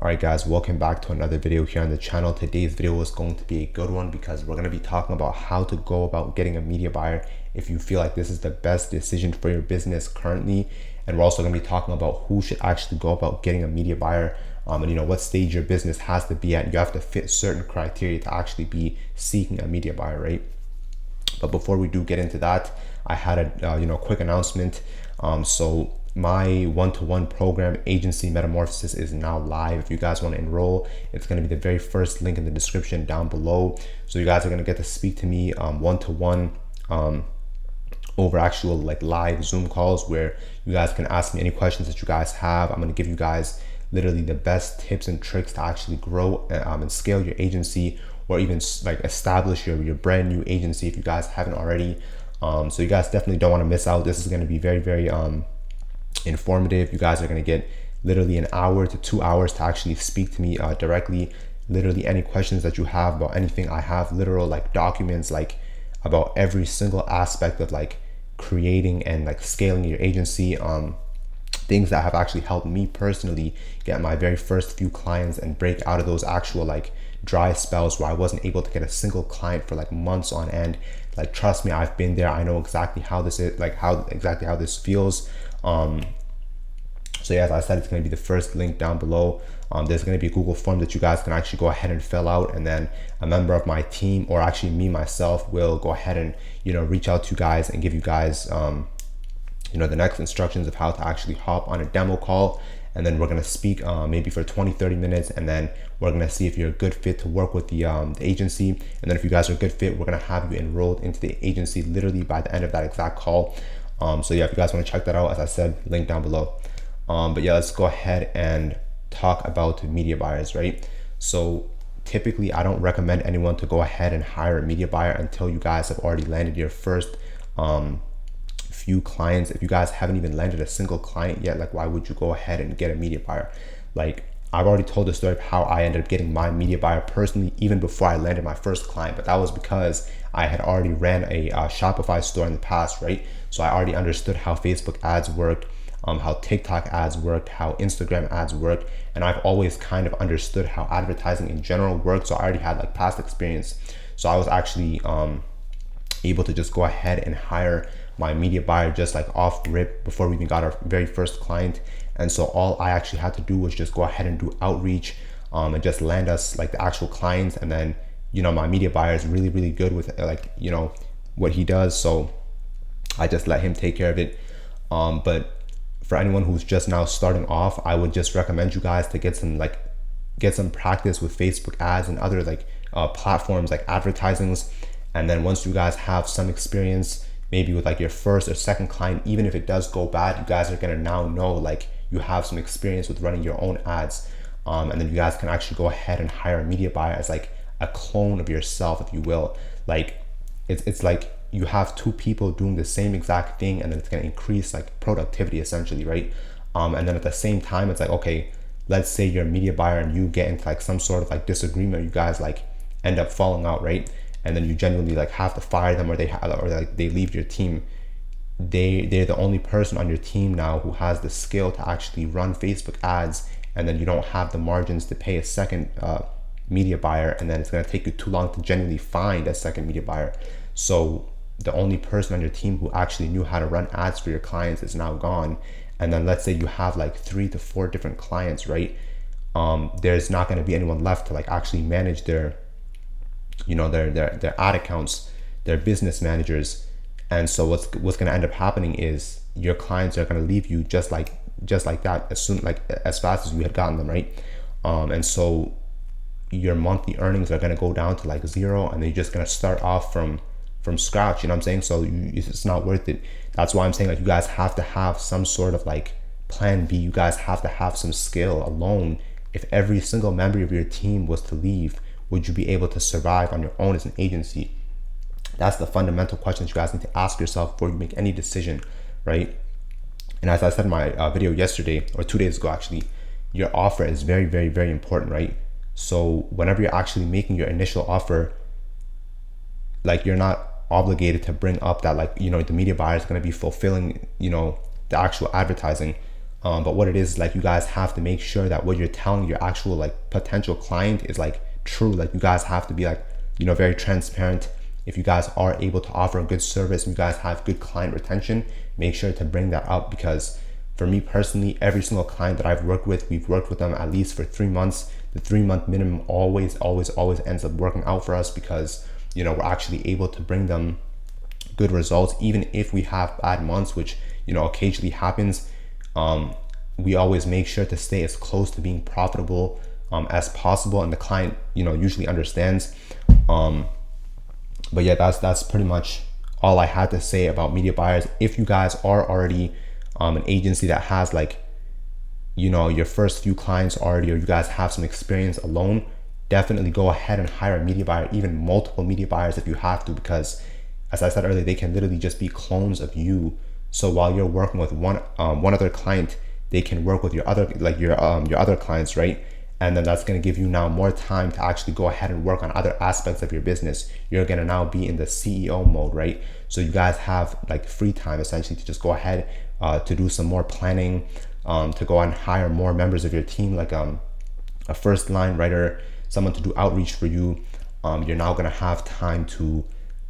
Alright guys, welcome back to another video here on the channel. Today's video is going to be a good one because we're going to be talking about how to go about getting a media buyer if you feel like this is the best decision for your business currently. And we're also going to be talking about who should actually go about getting a media buyer, and what stage your business has to be at. You have to fit certain criteria to actually be seeking a media buyer, right? But before we do get into that, I had a quick announcement. So my one-to-one program, Agency Metamorphosis, is now live. If you guys want to enroll, it's going to be the very first link in the description down below. So you guys are going to get to speak to me one-to-one over actual live Zoom calls where you guys can ask me any questions that you guys have. I'm going to give you guys literally the best tips and tricks to actually grow and scale your agency, or even establish your brand new agency if you guys haven't already. So you guys definitely don't want to miss out. This is going to be very, very informative. You guys are going to get literally an hour to 2 hours to actually speak to me directly. Literally any questions that you have about anything. I have literal documents about every single aspect of creating and scaling your agency, things that have actually helped me personally get my very first few clients and break out of those actual dry spells where I wasn't able to get a single client for months on end. Trust me, I've been there. I know exactly how this is, how this feels. So yeah, as I said, it's going to be the first link down below. There's going to be a Google form that you guys can actually go ahead and fill out, and then a member of my team, or actually me myself, will go ahead and reach out to you guys and give you guys the next instructions of how to actually hop on a demo call. And then we're going to speak maybe for 20-30 minutes, and then we're going to see if you're a good fit to work with the agency. And then if you guys are a good fit, we're going to have you enrolled into the agency literally by the end of that exact call. So yeah, if you guys want to check that out, as I said, link down below. But yeah, let's go ahead and talk about media buyers, right? So typically I don't recommend anyone to go ahead and hire a media buyer until you guys have already landed your first few clients. If you guys haven't even landed a single client yet, why would you go ahead and get a media buyer? I've already told the story of how I ended up getting my media buyer personally, even before I landed my first client. But that was because I had already ran a Shopify store in the past, right? So I already understood how Facebook ads worked, how TikTok ads worked, how Instagram ads worked. And I've always kind of understood how advertising in general works. So I already had past experience. So I was actually able to just go ahead and hire my media buyer just off rip before we even got our very first client. And so all I actually had to do was just go ahead and do outreach and just land us the actual clients. And then my media buyer is really, really good with what he does, so I just let him take care of it. But for anyone who's just now starting off, I would just recommend you guys to get some practice with Facebook ads and other platforms advertisings. And then once you guys have some experience, maybe with your first or second client, even if it does go bad, you guys are gonna now know you have some experience with running your own ads. And then you guys can actually go ahead and hire a media buyer as a clone of yourself, if you will. It's like you have two people doing the same exact thing, and then it's gonna increase productivity essentially, right? And then at the same time, it's okay, let's say you're a media buyer and you get into some sort of disagreement, you guys end up falling out, right? And then you genuinely have to fire them, or they leave your team. They're the only person on your team now who has the skill to actually run Facebook ads, and then you don't have the margins to pay a second media buyer, and then it's going to take you too long to genuinely find a second media buyer. So the only person on your team who actually knew how to run ads for your clients is now gone. And then let's say you have 3 to 4 different clients, right? There's not going to be anyone left to actually manage their ad accounts, their business managers. And so what's going to end up happening is your clients are going to leave you just like that, as fast as you had gotten them, right? And so your monthly earnings are going to go down to 0, and then you're just going to start off from scratch. You know what I'm saying? So it's not worth it. That's why I'm saying you guys have to have some sort of plan B. You guys have to have some skill alone. If every single member of your team was to leave, would you be able to survive on your own as an agency? That's the fundamental questions you guys need to ask yourself before you make any decision, right? And as I said in my video yesterday, or 2 days ago actually, your offer is very, very, very important, right? So whenever you're actually making your initial offer, you're not obligated to bring up that the media buyer is going to be fulfilling the actual advertising. But what it is, like, you guys have to make sure that what you're telling your actual like potential client is like true. Like, you guys have to be like, very transparent. If you guys are able to offer a good service, you guys have good client retention, make sure to bring that up. Because for me personally, every single client that I've worked with, we've worked with them at least for 3 months. The 3-month minimum always ends up working out for us, because we're actually able to bring them good results. Even if we have bad months, which occasionally happens, we always make sure to stay as close to being profitable as possible, and the client usually understands. But yeah, that's pretty much all I had to say about media buyers. If you guys are already an agency that has like your first few clients already, or you guys have some experience alone, definitely go ahead and hire a media buyer, even multiple media buyers if you have to, because as I said earlier, they can literally just be clones of you. So while you're working with one other client, they can work with your other clients, right? And then that's going to give you now more time to actually go ahead and work on other aspects of your business. You're going to now be in the CEO mode, right? So you guys have like free time essentially to just go ahead to do some more planning, to go and hire more members of your team, like a first line writer, someone to do outreach for you. You're now going to have time to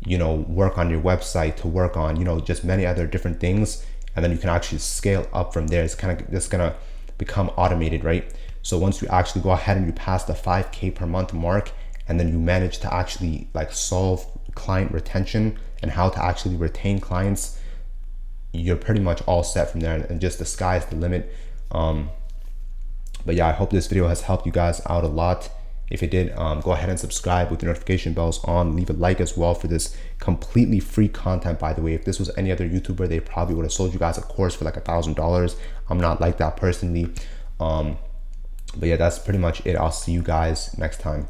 work on your website, to work on just many other different things, and then you can actually scale up from there. It's kind of just gonna become automated, right? So once you actually go ahead and you pass the 5K per month mark, and then you manage to actually like solve client retention and how to actually retain clients, you're pretty much all set from there, and just the sky's the limit. But yeah, I hope this video has helped you guys out a lot. If it did, go ahead and subscribe with your notification bells on. Leave a like as well for this completely free content, by the way. If this was any other YouTuber, they probably would have sold you guys a course for like $1,000. I'm not like that personally. But yeah, that's pretty much it. I'll see you guys next time.